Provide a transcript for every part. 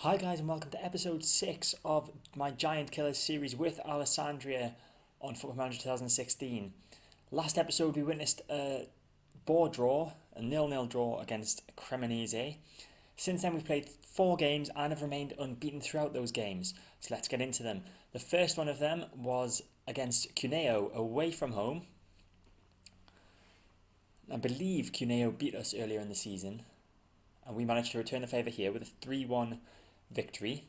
Hi guys and welcome to episode 6 of my Giant Killers series with Alessandria on Football Manager 2016. Last episode we witnessed a bore draw, a 0-0 draw against Cremonese. Since then we've played 4 games and have remained unbeaten throughout those games. So let's get into them. The first one of them was against Cuneo away from home. I believe Cuneo beat us earlier in the season and we managed to return the favour here with a 3-1 victory.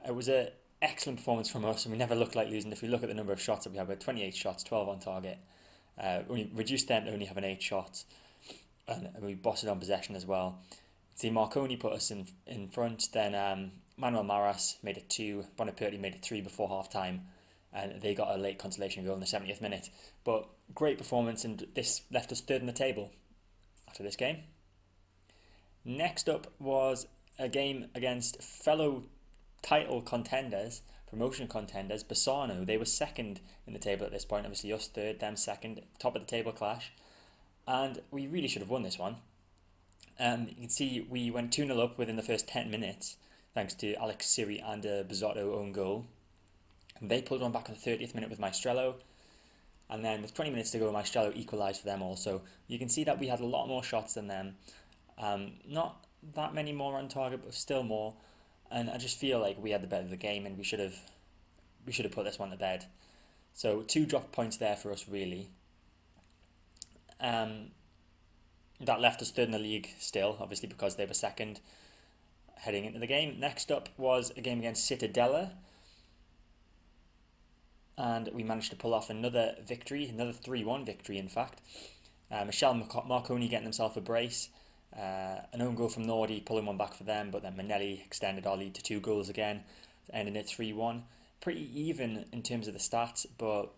It was an excellent performance from us and we never looked like losing. If we look at the number of shots that we had, we had 28 shots, 12 on target. We reduced them to only having 8 shots and we bossed it on possession as well. See, Marconi put us in front, then Manuel Maras made it 2, Bonaperti made it 3 before half time and they got a late consolation goal in the 70th minute. But great performance, and this left us third in the table after this game. Next up was a game against fellow title contenders, promotion contenders, Bassano. They were second in the table at this point, obviously us third, them second, top of the table clash. And we really should have won this one. You can see we went 2-0 up within the first 10 minutes, thanks to Alex Siri and a Bizzotto own goal. And they pulled one back on the 30th minute with Maestrello. And then with 20 minutes to go, Maestrello equalised for them also. You can see that we had a lot more shots than them. Not that many more on target, but still more. And I just feel like we had the better of the game, and we should have put this one to bed. So 2 drop points there for us, really. That left us third in the league still, obviously because they were second heading into the game. Next up was a game against Cittadella, and we managed to pull off another victory, another 3-1 victory in fact. Michel Marconi getting himself a brace. An own goal from Nordi, pulling one back for them, but then Manelli extended our lead to 2 goals again, ending it 3-1. Pretty even in terms of the stats, but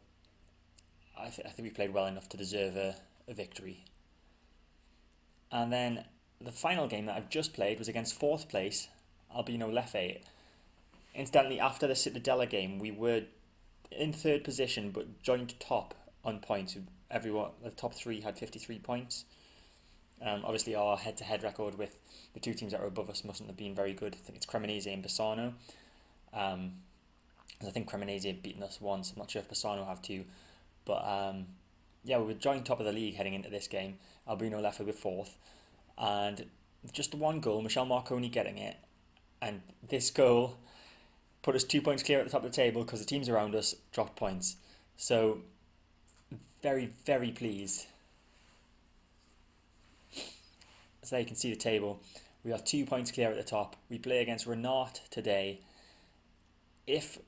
I think we played well enough to deserve a victory. And then the final game that I've just played was against 4th place, Albino Leffe. Incidentally, after the Cittadella game, we were in 3rd position, but joint top on points. Everyone, the top 3 had 53 points. Obviously, our head-to-head record with the 2 teams that are above us mustn't have been very good. I think it's Cremonese and Bassano. I think Cremonese have beaten us once. I'm not sure if Bassano have too. But yeah, we were joint top of the league heading into this game. Albino Leffe with 4th. And just the 1 goal, Michel Marconi getting it. And this goal put us 2 points clear at the top of the table because the teams around us dropped points. So, very, very pleased. So there you can see the table. We are 2 points clear at the top. We play against Renat today. If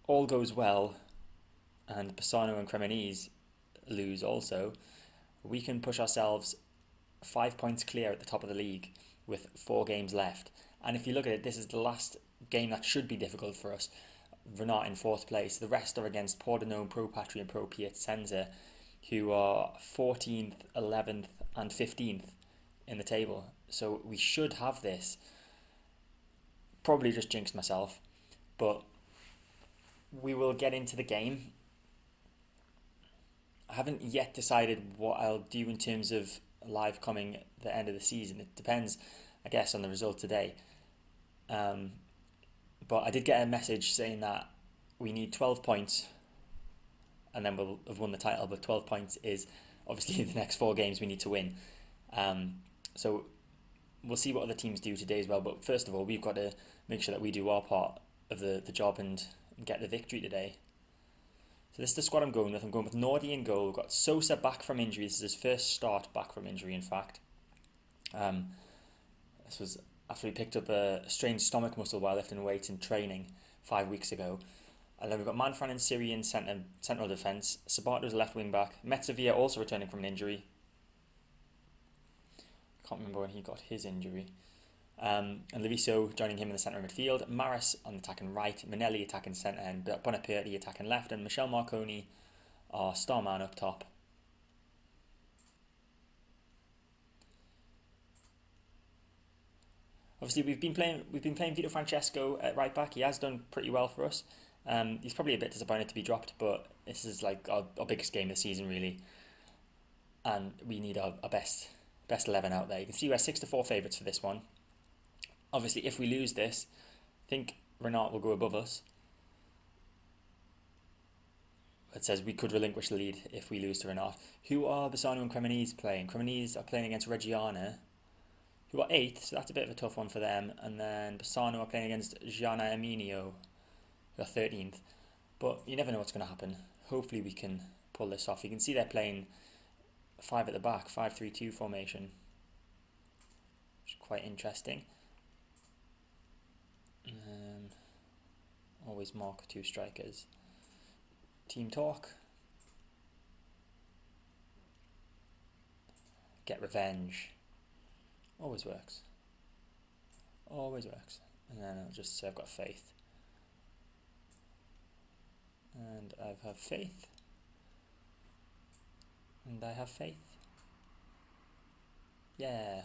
all goes well and Bassano and Cremonese lose also, we can push ourselves 5 points clear at the top of the league with 4 games left. And if you look at it, this is the last game that should be difficult for us. Renat in 4th place. The rest are against Pordenone, Pro Patria and Pro Piacenza, who are 14th, 11th and 15th in the table. So we should have this. Probably just jinxed myself, but we will get into the game. I haven't yet decided what I'll do in terms of live coming at the end of the season. It depends, I guess, on the result today. But I did get a message saying that we need 12 points and then we'll have won the title, but 12 points is obviously the next 4 games we need to win. So we'll see what other teams do today as well. But first of all, we've got to make sure that we do our part of the job and get the victory today. So this is the squad I'm going with. I'm going with Nordi in goal. We've got Sosa back from injury. This is his first start back from injury, in fact. This was after he picked up a strained stomach muscle while lifting weights in training 5 weeks ago. And then we've got Manfran and Siri in central defence. Sabato's left wing back. Mezzavia also returning from an injury. Can't remember when he got his injury. And Leviso joining him in the centre of midfield. Maris on attacking right. Manelli attacking centre and Bonaperti attacking left. And Michel Marconi, our star man, up top. Obviously, we've been playing Vito Francesco at right back. He has done pretty well for us. He's probably a bit disappointed to be dropped, but this is like our biggest game of the season, really. And we need our best 11 out there. You can see we're 6-4 favourites for this one. Obviously, if we lose this, I think Renat will go above us. It says we could relinquish the lead if we lose to Renat. Who are Bassano and Cremonese playing? Cremonese are playing against Reggiana, who are 8th, so that's a bit of a tough one for them. And then Bassano are playing against Gianna Eminio, who are 13th. But you never know what's going to happen. Hopefully we can pull this off. You can see they're playing 5 at the back, 5-3-2 formation, which is quite interesting. Always mark 2 strikers. Team talk. Get revenge. Always works. Always works. And then I'll just say I've got faith. And I have faith. And I have faith. Yeah.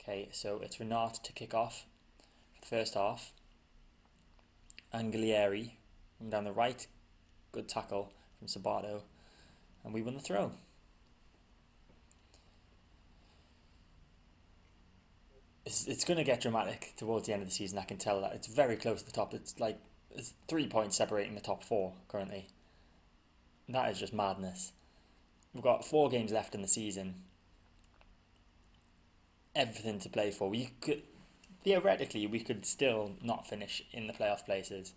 Okay, so it's Renat to kick off for the first half. Anglieri from down the right. Good tackle from Sabato. And we won the throw. It's going to get dramatic towards the end of the season, I can tell that. It's very close to the top. It's 3 points separating the top 4 currently. That is just madness. We've got 4 games left in the season. Everything to play for. Theoretically, we could still not finish in the playoff places,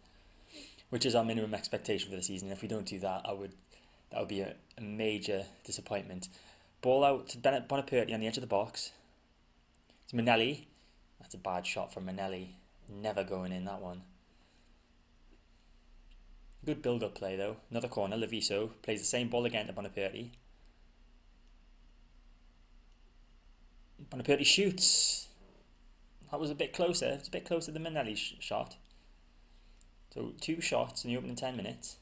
which is our minimum expectation for the season. If we don't do that, that would be a major disappointment. Ball out to Bonaperti on the edge of the box. It's Manelli. That's a bad shot from Manelli. Never going in, that one. Good build-up play though. Another corner. Leviso plays the same ball again to Bonaperti. Bonaperti shoots. That was a bit closer. It's a bit closer than Manelli's shot. So 2 shots in the opening 10 minutes.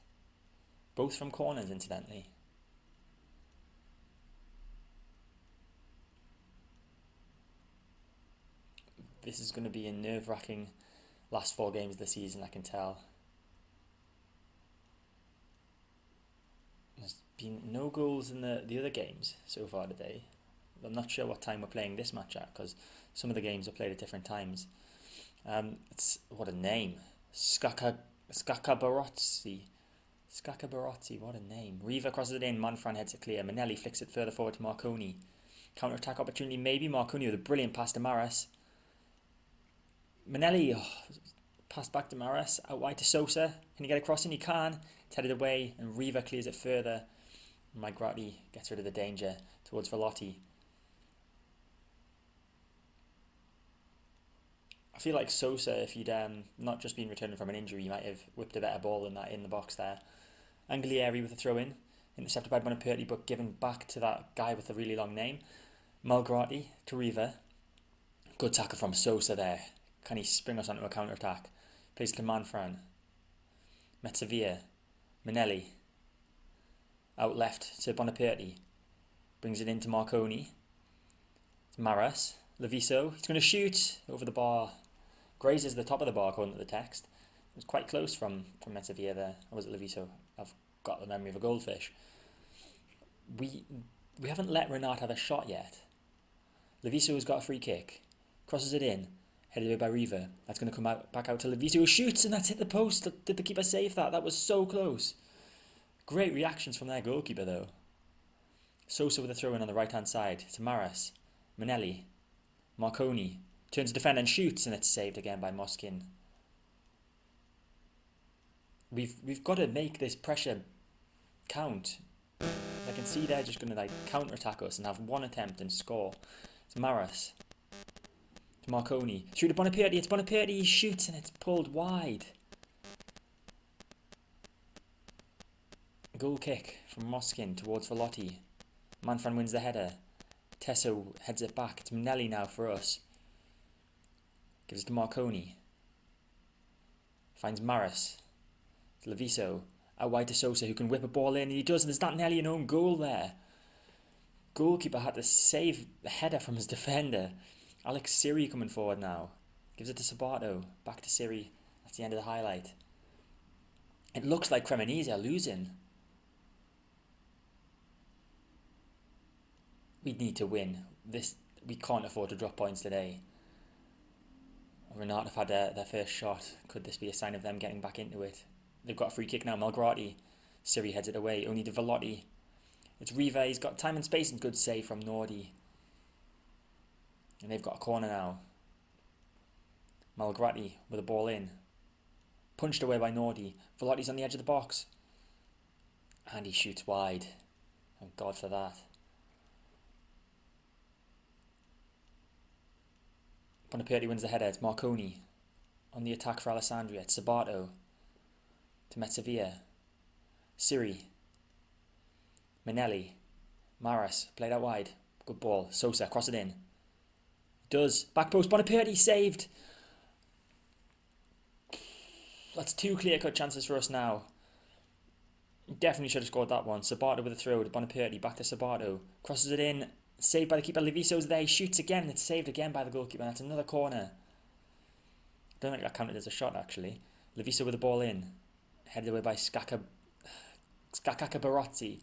Both from corners, incidentally. This is going to be a nerve-wracking last 4 games of the season, I can tell. There's been no goals in the other games so far today. I'm not sure what time we're playing this match at, because some of the games are played at different times. What a name. Scaccabarozzi, what a name. Riva crosses it in, Manfran heads it clear. Manelli flicks it further forward to Marconi. Counter-attack opportunity, maybe. Marconi with a brilliant pass to Maris. Manelli, pass back to Maris, out wide to Sosa. Can he get across in? He can. It's headed away, and Riva clears it further. Migrati gets rid of the danger towards Velotti. I feel like Sosa, if he'd not just been returning from an injury, he might have whipped a better ball than that in the box there. Anglieri with a throw-in, intercepted by Bonaperti, but given back to that guy with the really long name. Malgrati to Riva. Good tackle from Sosa there. Can he spring us onto a counter-attack? Plays to Manfran. Mezzavia. Manelli. Out left to Bonaperti. Brings it into Marconi. It's Maras. Leviso. He's going to shoot over the bar. Grazes the top of the bar according to the text. It was quite close from Mezzavia there. Or was it Leviso? I've got the memory of a goldfish. We haven't let Renat have a shot yet. Leviso has got a free kick. Crosses it in. Headed away by Riva. That's going to come back out to Leviso, who shoots, and that's hit the post. Did the keeper save that? That was so close. Great reactions from their goalkeeper, though. Sosa with a throw-in on the right-hand side to Maris. Manelli. Marconi. Turns to defend and shoots, and it's saved again by Moskin. We've got to make this pressure count. I can see they're just going to counter-attack us and have one attempt and score. It's Maris. To Marconi. Through to Bonaperti. It's Bonaperti. He shoots and it's pulled wide. Goal kick from Moskin towards Velotti. Manfran wins the header. Tesso heads it back. It's Manelli now for us. Gives it to Marconi. Finds Maris. It's Leviso. Out wide to Sosa, who can whip a ball in, and he does, and there's not nearly an own goal there. Goalkeeper had to save the header from his defender. Alex Siri coming forward now. Gives it to Sabato. Back to Siri. That's the end of the highlight. It looks like Cremonese are losing. We need to win. We can't afford to drop points today. Renat have had their first shot. Could this be a sign of them getting back into it? They've got a free kick now. Malgrati. Siri heads it away. Only to Velotti. It's Riva. He's got time and space and good save from Nordi. And they've got a corner now. Malgrati with a ball in. Punched away by Nordi. Velotti's on the edge of the box. And he shoots wide. Thank God for that. Bonaperti wins the header. It's Marconi. On the attack for Alessandria. It's Sabato. To Mezzavia. Siri. Minelli. Maras. Played out wide. Good ball. Sosa. Cross it in. Does. Back post. Bonaperti saved. That's 2 clear-cut chances for us now. Definitely should have scored that one. Sabato with a throw to Bonaperti. Back to Sabato. Crosses it in. Saved by the keeper. Leviso's there. He shoots again. It's saved again by the goalkeeper. That's another corner. I don't think that counted as a shot, actually. Leviso with the ball in. Headed away by Skaka Barozzi.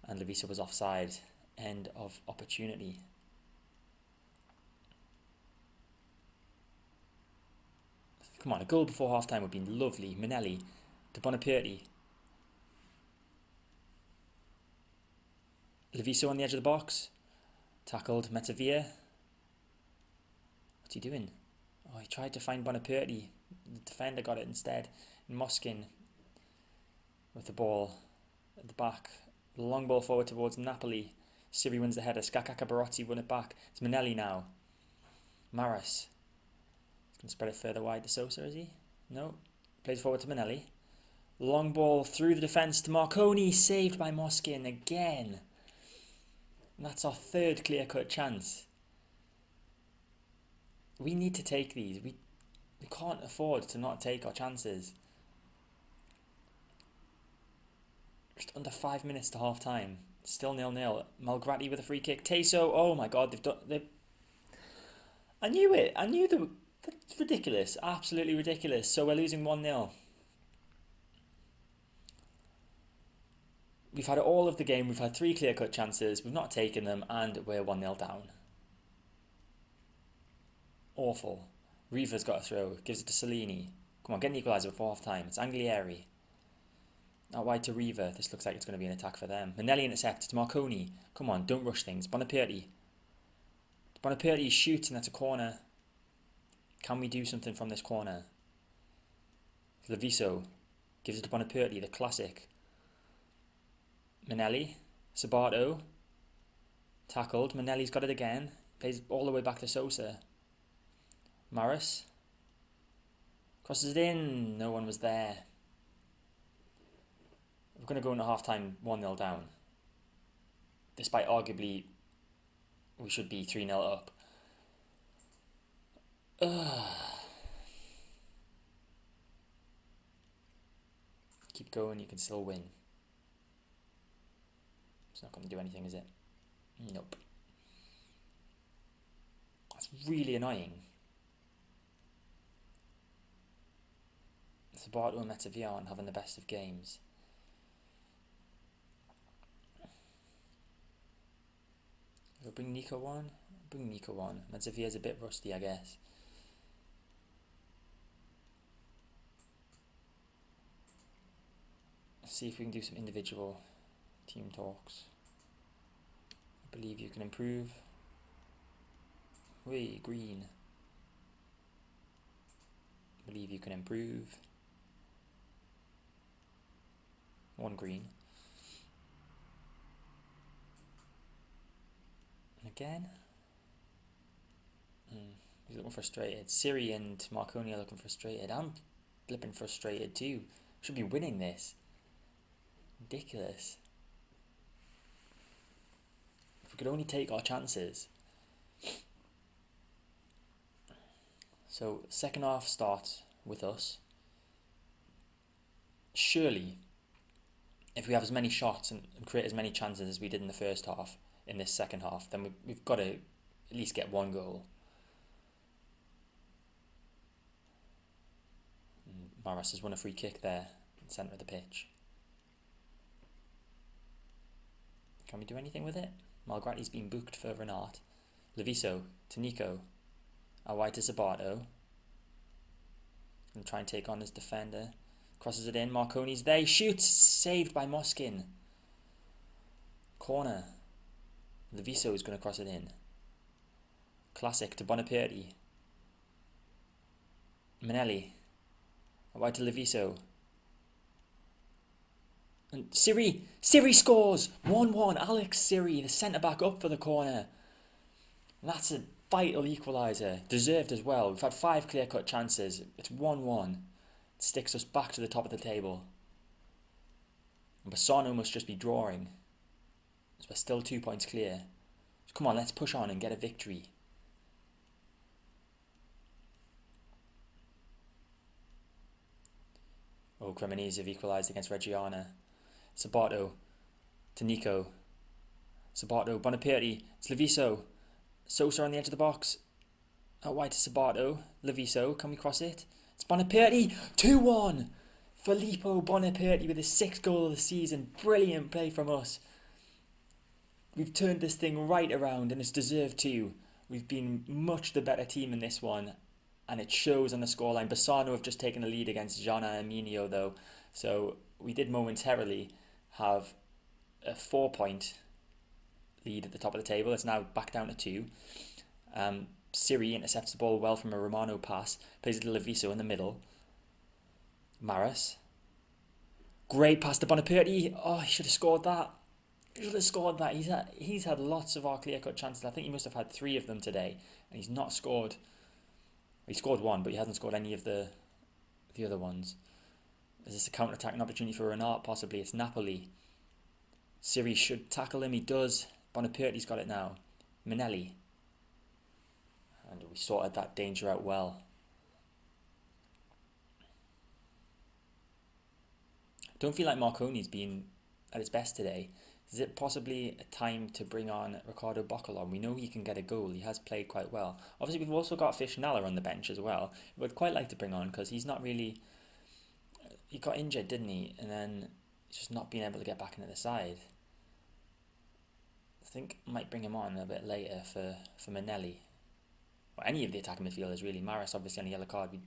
And Leviso was offside. End of opportunity. Come on, a goal before half-time would be lovely. Minelli to Bonaperti. Leviso on the edge of the box. Tackled Mezzavia. What's he doing? Oh, he tried to find Bonaperti. The defender got it instead. Moskin with the ball at the back. Long ball forward towards Napoli. Siri wins the header. Skaka Barozzi won it back. It's Minelli now. Maras. He's going to spread it further wide to Sosa, is he? No. Plays forward to Minelli. Long ball through the defence to Marconi. Saved by Moskin again. And that's our 3rd clear-cut chance. We need to take these. We can't afford to not take our chances. Just under 5 minutes to half-time. Still 0-0. Malgrati with a free kick. Teso. Oh my God, I knew it. I knew that's ridiculous. Absolutely ridiculous. So we're losing 1-0. We've had it all of the game. We've had 3 clear-cut chances. We've not taken them, and we're 1-0 down. Awful. Riva's got a throw. Gives it to Cellini. Come on, get an equaliser before half-time. It's Anglieri. Out wide to Riva. This looks like it's going to be an attack for them. Minelli intercepts to Marconi. Come on, don't rush things. Bonaperti. Bonaperti shoots, and that's a corner. Can we do something from this corner? Leviso gives it to Bonaperti, the classic. Minelli, Sabato, tackled. Minelli's got it again. Plays all the way back to Sosa. Maris crosses it in. No one was there. We're going to go into half-time 1-0 down. Despite arguably we should be 3-0 up. Keep going, you can still win. It's not going to do anything, is it? Nope. That's really annoying. Sabato and Mezzavia aren't having the best of games. We'll bring Nico on. Bring Nico on. Mezzavia's a bit rusty, I guess. Let's see if we can do some individual team talks. I believe you can improve. Wait, green. I believe you can improve. 1 green. And again. He's looking frustrated. Siri and Marconi are looking frustrated. I'm flipping frustrated too. Should be winning this. Ridiculous. If we could only take our chances. So, second half starts with us. Surely, if we have as many shots and create as many chances as we did in the first half, in this second half, then we've got to at least get 1 goal. Maras has won a free kick there in the centre of the pitch. Can we do anything with it? Malgrati's been booked for Renat. Leviso to Nico. Out wide to Sabato. And try and take on his defender. Crosses it in. Marconi's there. He shoots. Saved by Moskin. Corner. Leviso is going to cross it in. Classic to Bonaperti. Manelli. Out wide to Leviso. And Siri scores! 1-1. Alex Siri, the centre-back, up for the corner. And that's a vital equaliser. Deserved as well. We've had 5 clear-cut chances. It's 1-1. It sticks us back to the top of the table. And Bassano must just be drawing. So we're still 2 points clear. So come on, let's push on and get a victory. Oh, Cremonese have equalised against Reggiana. Sabato to Nico. Sabato, Bonaperti, it's Leviso. Sosa on the edge of the box. Out wide to Sabato. Leviso, can we cross it? It's Bonaperti, 2-1. Filippo Bonaperti with his 6th goal of the season. Brilliant play from us. We've turned this thing right around and it's deserved too. We've been much the better team in this one. And it shows on the scoreline. Bassano have just taken the lead against Gianna and Minio though. So we did momentarily have a 4-point lead at the top of the table. It's now back down to 2. Siri intercepts the ball well from a Romano pass. Plays it to Leviso in the middle. Maris. Great pass to Bonaperti. Oh, he should have scored that. He's had lots of our clear-cut chances. I think he must have had 3 of them today. And he's not scored. He scored 1, but he hasn't scored any of the other ones. Is this a counter-attacking opportunity for Renat? Possibly. It's Napoli. Siri should tackle him. He does. Bonaperti's got it now. Manelli. And we sorted that danger out well. I don't feel like Marconi's been at his best today. Is it possibly a time to bring on Ricardo Boccolon? We know he can get a goal. He has played quite well. Obviously, we've also got Fishnalla on the bench as well. We'd quite like to bring on because he's not really... He got injured, didn't he? And then he's just not being able to get back into the side. I think I might bring him on a bit later for Manelli. Or any of the attacking midfielders, really. Maris, obviously, on a yellow card. We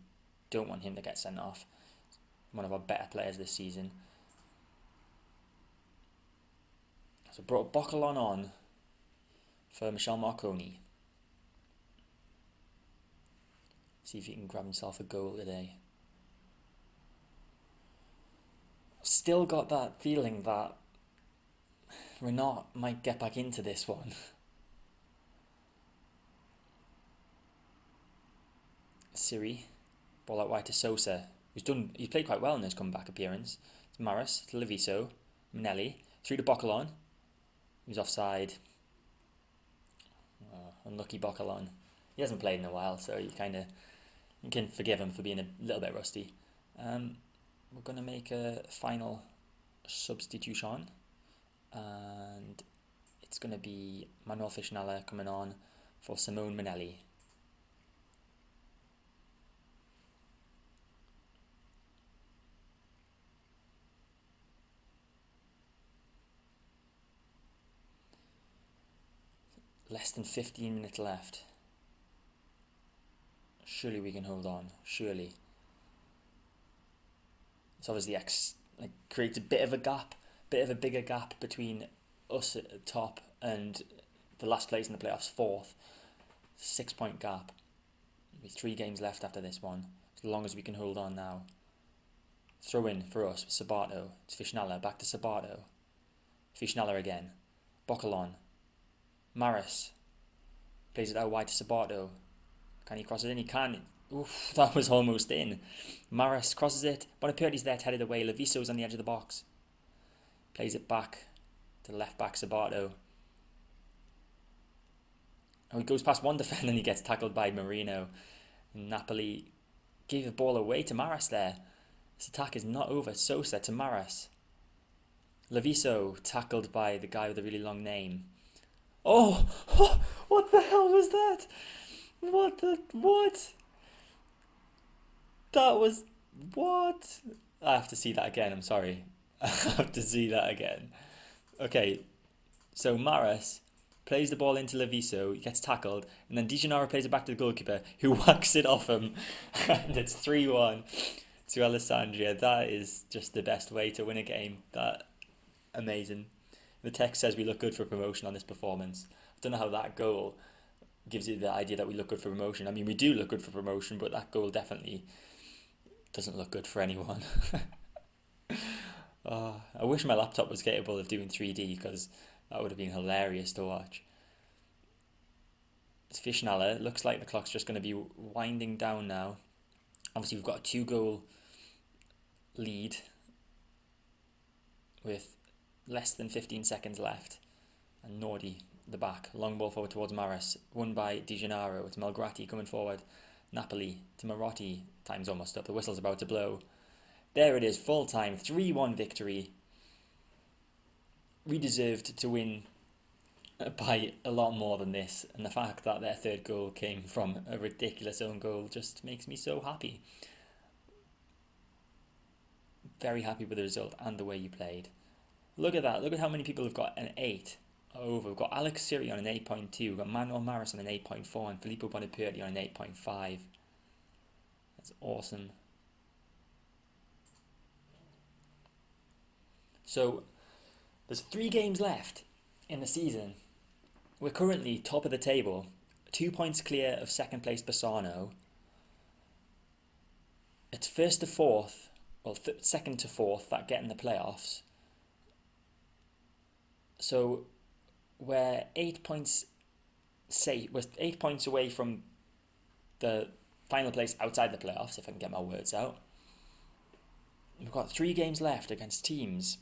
don't want him to get sent off. One of our better players this season. So brought Boccolon on for Michel Marconi. See if he can grab himself a goal today. Still got that feeling that Renat might get back into this one. Siri, ball out wide to Sosa. He's played quite well in his comeback appearance. It's Maris to Leviso, Manelli, through to Boccolon. He was offside. Unlucky Boccolon. He hasn't played in a while, so you can forgive him for being a little bit rusty. We're going to make a final substitution, and it's going to be Manuel Fishnalla coming on for Simone Manelli. Less than 15 minutes left. Surely we can hold on. Surely. It's obviously creates a bit of a bigger gap between us at the top and the last place in the playoffs, 4th. 6-point gap. There'll be 3 games left after this one. As long as we can hold on now. Throw in for us, Sabato. It's Fishnalla, back to Sabato. Fishnalla again. Boccolon. Maris plays it out wide to Sabato. Can he cross it in? He can. Oof, that was almost in. Maris crosses it. Bonaperti's there, headed away. Leviso's on the edge of the box. Plays it back to the left back, Sabato. Oh, he goes past one defender and he gets tackled by Marino. Napoli gave the ball away to Maris there. This attack is not over. Sosa to Maris. Leviso tackled by the guy with a really long name. Oh, what the hell was that? What? That was, what? I have to see that again, I'm sorry. I have to see that again. Okay, so Maris plays the ball into Leviso, he gets tackled, and then Di Gennaro plays it back to the goalkeeper, who whacks it off him, and it's 3-1 to Alessandria. That is just the best way to win a game. That amazing. The text says we look good for promotion on this performance. I don't know how that goal gives you the idea that we look good for promotion. I mean, we do look good for promotion, but that goal definitely doesn't look good for anyone. I wish my laptop was capable of doing 3D, because that would have been hilarious to watch. It's Fishnala. It looks like the clock's just going to be winding down now. Obviously, we've got a 2-goal lead with less than 15 seconds left. And Nordi, the back, long ball forward towards Maris, won by Di Gennaro. It's Malgrati coming forward. Napoli to Marotti. Time's almost up. The whistle's about to blow. There it is, full time, 3-1 victory. We deserved to win by a lot more than this, and the fact that their third goal came from a ridiculous own goal just makes me so happy. Very happy with the result and the way you played. Look at that, look at how many people have got an 8 over. We've got Alex Siri on an 8.2, we've got Manuel Maris on an 8.4, and Filippo Bonaperti on an 8.5. That's awesome. So, there's 3 games left in the season. We're currently top of the table, 2 points clear of second place Bassano. It's first to fourth, well, second to fourth that get in the playoffs. So, we're 8 points we're 8 points away from the final place outside the playoffs, if I can get my words out. We've got 3 games left against teams.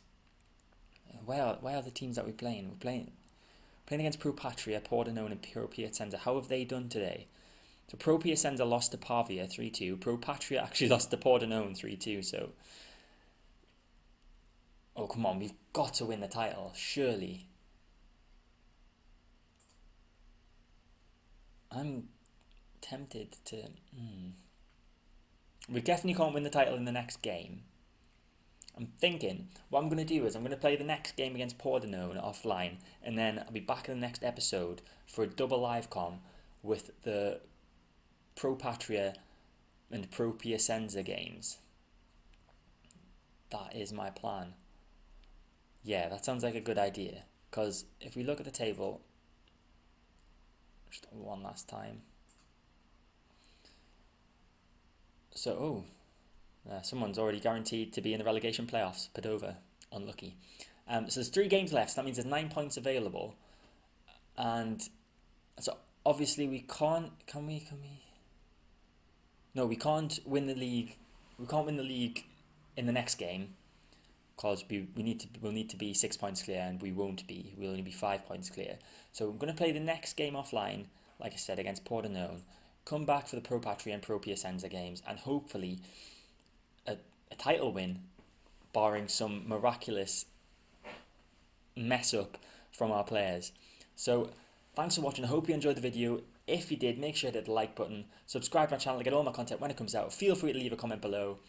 Where are the teams that we're playing? We're playing against Pro Patria, Pordenone and Pro Piacenza. How have they done today? So Pro Piacenza lost to Pavia 3-2. Pro Patria actually lost to Pordenone 3-2. So, oh come on, we've got to win the title, surely. I'm tempted to... We definitely can't win the title in the next game. I'm thinking, what I'm going to do is I'm going to play the next game against Pordenone offline, and then I'll be back in the next episode for a double live com with the Pro Patria and Pro Piacenza games. That is my plan. Yeah, that sounds like a good idea, because if we look at the table, just one last time. So, someone's already guaranteed to be in the relegation playoffs. Padova, unlucky. So there's 3 games left. So that means there's 9 points available, and so obviously we can't. Can we? No, we can't win the league. We can't win the league in the next game, because we'll need to be 6 points clear, and we won't be. We'll only be 5 points clear. So I'm going to play the next game offline, like I said, against Pordenone. Come back for the Pro Patria and Pro Piacenza games, and hopefully a title win, barring some miraculous mess up from our players. So thanks for watching. I hope you enjoyed the video. If you did, make sure to hit the like button, subscribe to my channel to get all my content when it comes out. Feel free to leave a comment below,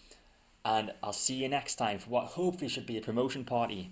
and I'll see you next time for what hopefully should be a promotion party